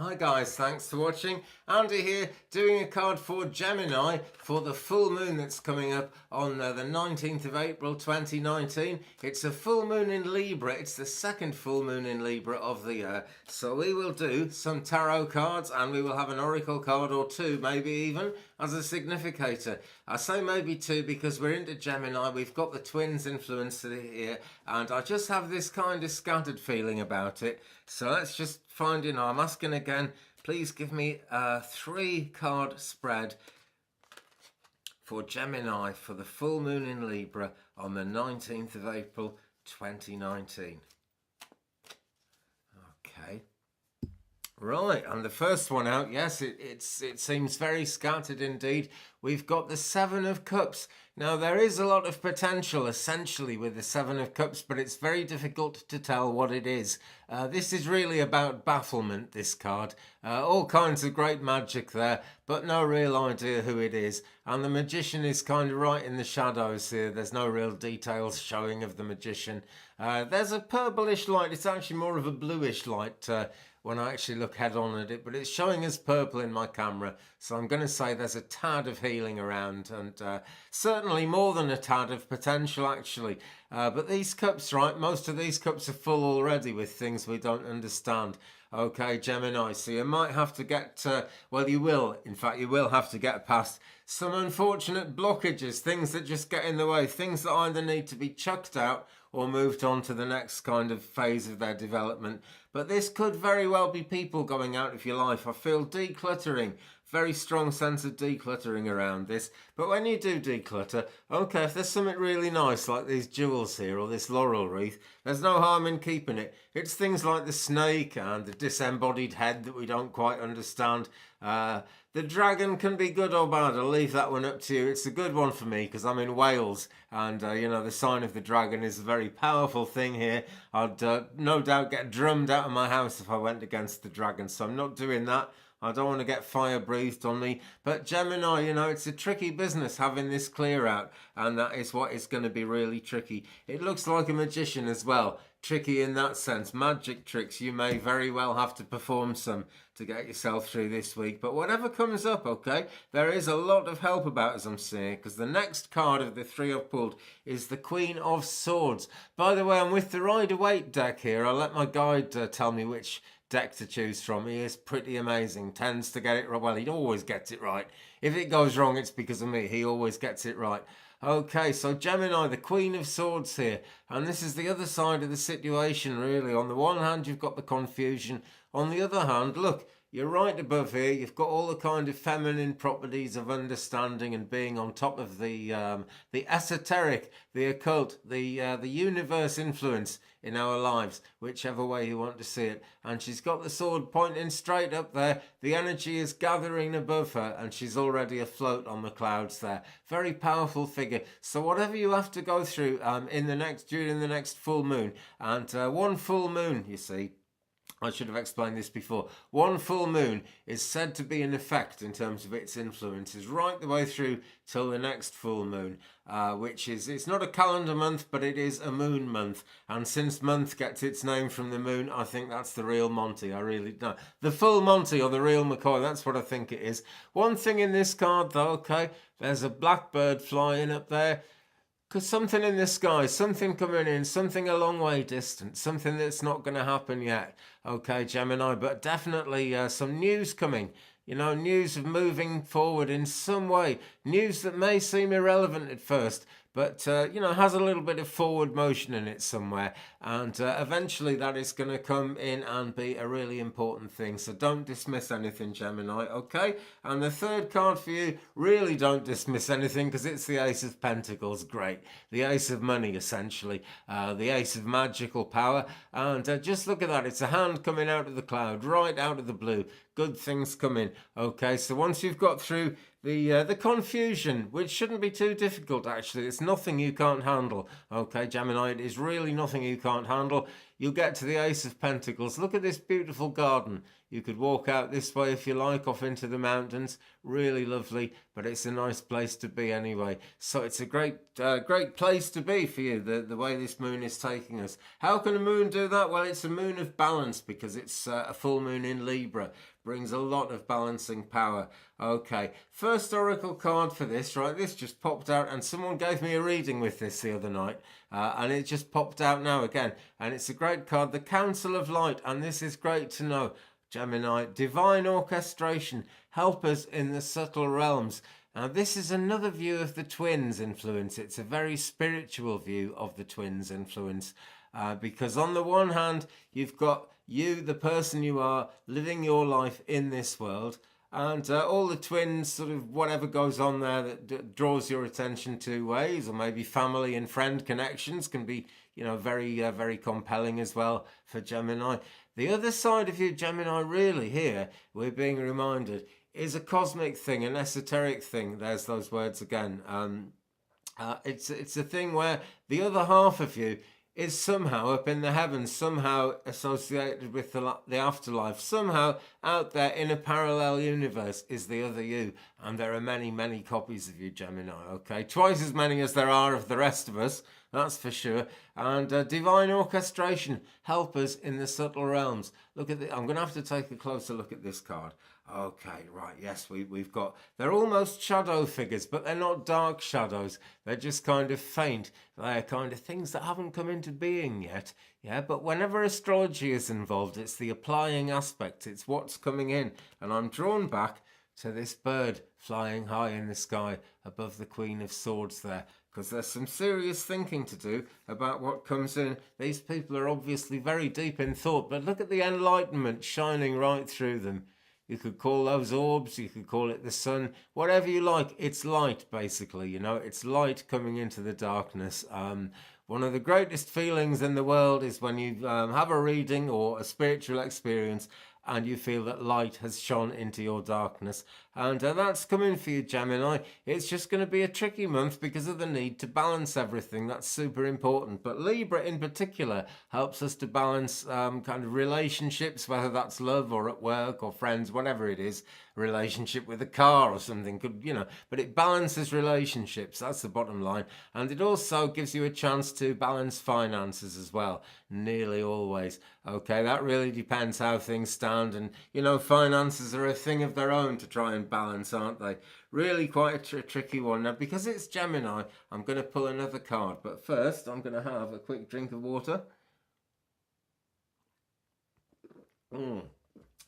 Hi guys, thanks for watching. Andy here doing a card for Gemini for the full moon that's coming up on the 19th of April 2019. It's a full moon in Libra. It's the second full moon in Libra of the year. So we will do some tarot cards and we will have an oracle card or two, maybe even, as a significator. I say maybe two because we're into Gemini. We've got the twins influence here and I just have this kind of scattered feeling about it. So let's just find, I'm asking again, please give me a 3-card spread for Gemini for the full moon in Libra on the 19th of April 2019. Okay. Right, and the first one out, yes, it seems very scattered indeed. We've got the 7 of Cups. Now, there is a lot of potential, essentially, with the 7 of Cups, but it's very difficult to tell what it is. This is really about bafflement, this card. All kinds of great magic there, but no real idea who it is. And the Magician is kind of right in the shadows here. There's no real details showing of the Magician. There's a purplish light. It's actually more of a bluish light when I actually look head on at it, but it's showing as purple in my camera, so I'm going to say there's a tad of healing around, and certainly more than a tad of potential actually. But these cups, right, most of these cups are full already with things we don't understand. Okay, Gemini, so you might have to get, well, you will have to get past some unfortunate blockages, things that just get in the way, things that either need to be chucked out or moved on to the next kind of phase of their development. But this could very well be people going out of your life. I feel decluttering, very strong sense of decluttering around this. But when you do declutter, okay, if there's something really nice like these jewels here or this laurel wreath, there's no harm in keeping it. It's things like the snake and the disembodied head that we don't quite understand. The dragon can be good or bad. I'll leave that one up to you. It's a good one for me because I'm in Wales and, the sign of the dragon is a very powerful thing here. I'd no doubt get drummed out of my house if I went against the dragon, so I'm not doing that. I don't want to get fire breathed on me. But Gemini, it's a tricky business having this clear out, and that is what is going to be really tricky. It looks like a magician as well. Tricky in that sense. Magic tricks, you may very well have to perform some to get yourself through this week. But whatever comes up, okay, there is a lot of help about, as I'm seeing, because the next card of the 3 I've pulled is the Queen of Swords. By the way, I'm with the Rider-Waite deck here. I'll let my guide tell me which deck to choose from. He is pretty amazing, tends to get it right. Well, he always gets it right. If it goes wrong, it's because of me. He always gets it right. Okay, so Gemini, the Queen of Swords here, and this is the other side of the situation really. On the one hand, you've got the confusion. On the other hand, look, you're right above here. You've got all the kind of feminine properties of understanding and being on top of the esoteric, the occult, the universe influence in our lives, whichever way you want to see it. And she's got the sword pointing straight up there. The energy is gathering above her and she's already afloat on the clouds there. Very powerful figure. So whatever you have to go through during the next full moon, and one full moon, you see, I should have explained this before. One full moon is said to be in effect in terms of its influences right the way through till the next full moon, which is, it's not a calendar month, but it is a moon month. And since month gets its name from the moon, I think that's the real Monty. I really don't. The full Monty or the real McCoy, that's what I think it is. One thing in this card though, okay, there's a blackbird flying up there. Because something in the sky, something coming in, something a long way distant, something that's not going to happen yet. Okay, Gemini, but definitely some news coming. News of moving forward in some way. News that may seem irrelevant at first, but, has a little bit of forward motion in it somewhere. And eventually that is going to come in and be a really important thing. So don't dismiss anything, Gemini, okay? And the third card for you, really don't dismiss anything because it's the Ace of Pentacles. Great. The Ace of Money, essentially. The Ace of Magical Power. And just look at that. It's a hand coming out of the cloud, right out of the blue. Good things coming. Okay, so once you've got through the confusion, which shouldn't be too difficult actually, it's nothing you can't handle. Okay, Gemini, it is really nothing you can't handle. you'll get to the Ace of Pentacles. Look at this beautiful garden. You could walk out this way if you like, off into the mountains. Really lovely, but it's a nice place to be anyway. So it's a great place to be for you, the way this moon is taking us. How can a moon do that? Well, it's a moon of balance because it's a full moon in Libra. Brings a lot of balancing power. Okay, first oracle card for this, right? This just popped out and someone gave me a reading with this the other night. And it just popped out now again. And it's a great card, the Council of Light. And this is great to know. Gemini, divine orchestration, help us in the subtle realms. Now, this is another view of the twins influence. It's a very spiritual view of the twins influence. Because on the one hand, you've got you, the person you are, living your life in this world. And all the twins, sort of whatever goes on there that draws your attention two ways, or maybe family and friend connections can be, very compelling as well for Gemini. The other side of you, Gemini, really here, we're being reminded, is a cosmic thing, an esoteric thing. There's those words again. It's a thing where the other half of you is somehow up in the heavens, somehow associated with the afterlife, somehow out there in a parallel universe is the other you. And there are many, many copies of you, Gemini, okay? Twice as many as there are of the rest of us, that's for sure. And divine orchestration, help us in the subtle realms. Look at I'm going to have to take a closer look at this card. Okay, right, yes, we've got, they're almost shadow figures, but they're not dark shadows. They're just kind of faint. They're kind of things that haven't come into being yet. Yeah, but whenever astrology is involved, it's the applying aspect. It's what's coming in. And I'm drawn back to this bird flying high in the sky above the Queen of Swords there, because there's some serious thinking to do about what comes in. These people are obviously very deep in thought, but look at the enlightenment shining right through them. You could call those orbs, you could call it the sun, whatever you like. It's light, basically, it's light coming into the darkness. One of the greatest feelings in the world is when you have a reading or a spiritual experience and you feel that light has shone into your darkness. And that's coming for you, Gemini. It's just going to be a tricky month because of the need to balance everything. That's super important. But Libra in particular helps us to balance kind of relationships, whether that's love or at work or friends, whatever it is, relationship with a car or something, but it balances relationships. That's the bottom line. And it also gives you a chance to balance finances as well, nearly always. Okay, that really depends how things stand. And, finances are a thing of their own to try and balance, aren't they? Really quite a tricky one. Now, because it's Gemini, I'm going to pull another card. But first, I'm going to have a quick drink of water.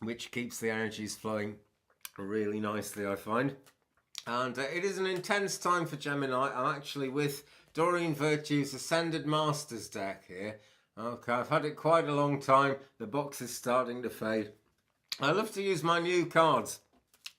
Which keeps the energies flowing really nicely, I find. And it is an intense time for Gemini. I'm actually with Doreen Virtue's Ascended Masters deck here. Okay, I've had it quite a long time. The box is starting to fade. I love to use my new cards,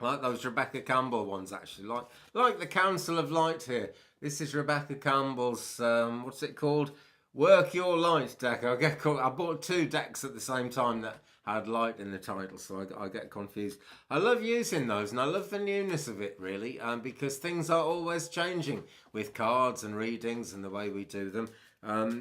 like those Rebecca Campbell ones, actually, like the Council of Light here. This is Rebecca Campbell's, what's it called? Work Your Light deck. I bought two decks at the same time that had light in the title, so I get confused. I love using those, and I love the newness of it, really, because things are always changing with cards and readings and the way we do them.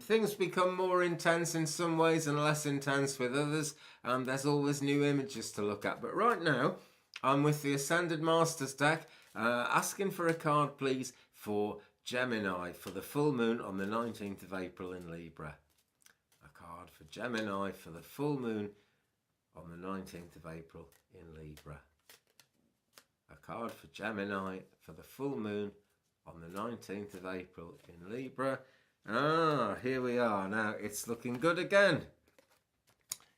Things become more intense in some ways and less intense with others. There's always new images to look at. But right now, I'm with the Ascended Masters deck, asking for a card, please, for Gemini for the full moon on the 19th of April in Libra. A card for Gemini for the full moon on the 19th of April in Libra. A card for Gemini for the full moon on the 19th of April in Libra. Here we are. Now, it's looking good again.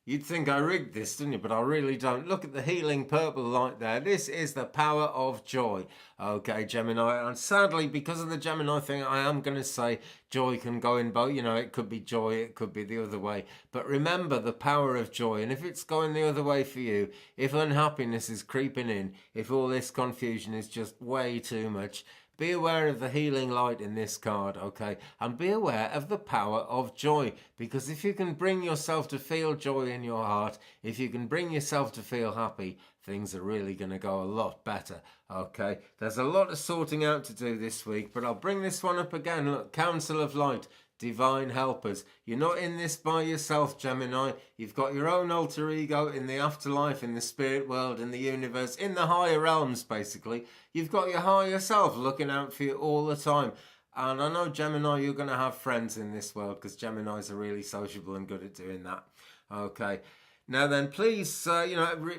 You'd think I rigged this, didn't you? But I really don't. Look at the healing purple light there. This is the power of joy. Okay, Gemini. And sadly, because of the Gemini thing, I am going to say joy can go in both. It could be joy, it could be the other way. But remember the power of joy. And if it's going the other way for you, if unhappiness is creeping in, if all this confusion is just way too much, be aware of the healing light in this card, okay? And be aware of the power of joy. Because if you can bring yourself to feel joy in your heart, if you can bring yourself to feel happy, things are really going to go a lot better, okay? There's a lot of sorting out to do this week, but I'll bring this one up again. Look, Council of Light, divine helpers. You're not in this by yourself, Gemini. You've got your own alter ego in the afterlife, in the spirit world, in the universe, in the higher realms, basically. You've got your higher self looking out for you all the time. And I know, Gemini, you're going to have friends in this world because Geminis are really sociable and good at doing that. Okay. Now then, please,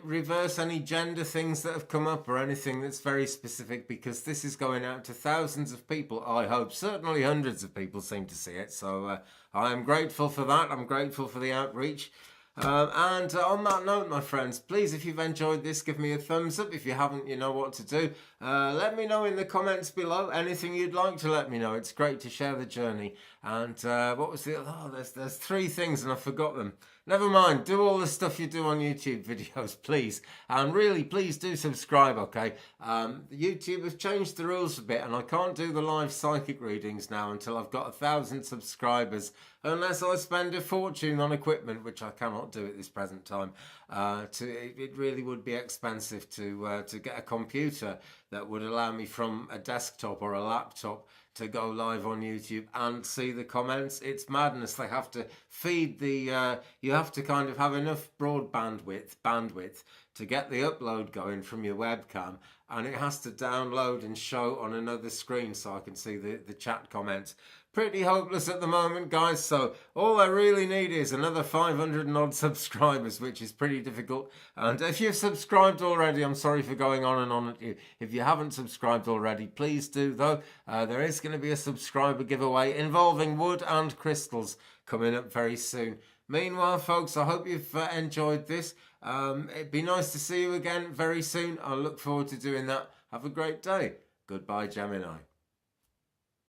reverse any gender things that have come up or anything that's very specific, because this is going out to thousands of people, I hope. Certainly hundreds of people seem to see it. So I am grateful for that. I'm grateful for the outreach. And on that note, my friends, please, if you've enjoyed this, give me a thumbs up. If you haven't, you know what to do. Let me know in the comments below anything you'd like to let me know. It's great to share the journey. And what was the other? Oh, there's 3 things and I forgot them. Never mind. Do all the stuff you do on YouTube videos, please. And really, please do subscribe, okay? YouTube have changed the rules a bit and I can't do the live psychic readings now until I've got 1,000 subscribers, unless I spend a fortune on equipment, which I cannot do at this present time. It really would be expensive to get a computer that would allow me from a desktop or a laptop to go live on YouTube and see the comments. It's madness. They have to feed the, you have to kind of have enough broadband bandwidth to get the upload going from your webcam, and it has to download and show on another screen so I can see the chat comments. Pretty hopeless at the moment, guys, so all I really need is another 500 and odd subscribers, which is pretty difficult. And if you've subscribed already, I'm sorry for going on and on at you. If you haven't subscribed already, please do, though. There is going to be a subscriber giveaway involving wood and crystals coming up very soon. Meanwhile, folks, I hope you've enjoyed this. It'd be nice to see you again very soon. I look forward to doing that. Have a great day. Goodbye, Gemini.